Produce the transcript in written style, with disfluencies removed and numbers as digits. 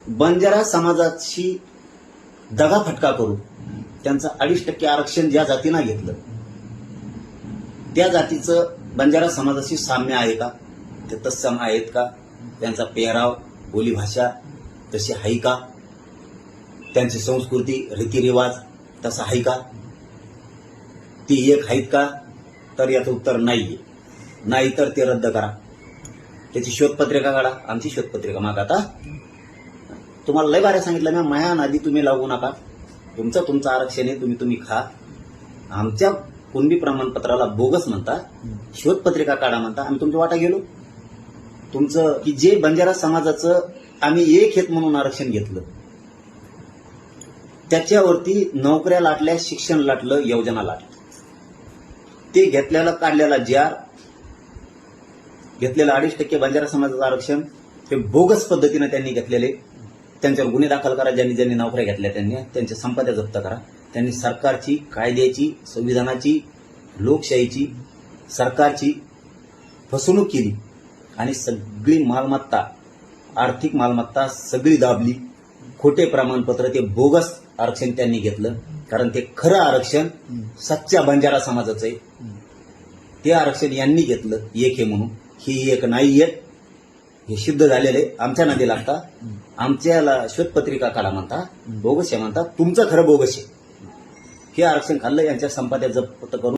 बंजारा समाजाशी दगाफटका करून त्यांचं 2.5% आरक्षण ज्या जातीनं घेतलं त्या जातीचं बंजारा समाजाशी साम्य आहे का? ते तत्सम आहेत का? त्यांचा पेहराव, बोलीभाषा तशी आहे का? त्यांची संस्कृती, रीतिरिवाज तसा आहे का? ती एक आहेत का? तर याचं उत्तर नाहीये. नाही तर ते रद्द करा. त्याची शोधपत्रिका काढा. आमची शोधपत्रिका मागा. आता तुम्हाला लय बारे सांगितलं मी, माया नादी तुम्ही लागू नका. तुमचं आरक्षण आहे, तुम्ही खा. आमच्या कुणबी प्रमाणपत्राला बोगस म्हणता, शोधपत्रिका काढा म्हणता. आम्ही तुमच्या वाटा गेलो. तुमचं की जे बंजारा समाजाचं आम्ही एक हेत म्हणून आरक्षण घेतलं त्याच्यावरती नोकऱ्या लाटल्या, शिक्षण लाटलं, योजना लाटलं. ते घेतलेलं काढलेला जार, घेतलेलं 2.5% बंजारा समाजाचं आरक्षण हे बोगस पद्धतीने त्यांनी घेतलेले. त्यांच्यावर गुन्हे दाखल करा. ज्यांनी नोकऱ्या घेतल्या त्यांच्या संपत्त्या जप्त करा. त्यांनी सरकारची, कायद्याची, संविधानाची, लोकशाहीची, सरकारची फसवणूक केली आणि सगळी मालमत्ता, आर्थिक मालमत्ता सगळी दाबली. खोटे प्रमाणपत्र, ते बोगस आरक्षण त्यांनी घेतलं. कारण ते खरं आरक्षण सच्च्या बंजारा समाजाचं आहे. ते आरक्षण यांनी घेतलं एक हे म्हणून. ही एक नाहीये, हे सिद्ध झालेलं आहे. आमच्या नादी लागता, आमच्याला शोधपत्रिका काढा म्हणता, बोगस आहे म्हणता. तुमचं खरं बोगस आहे. हे आरक्षण खाल्लं, यांच्या संपत्त्या जप्त करून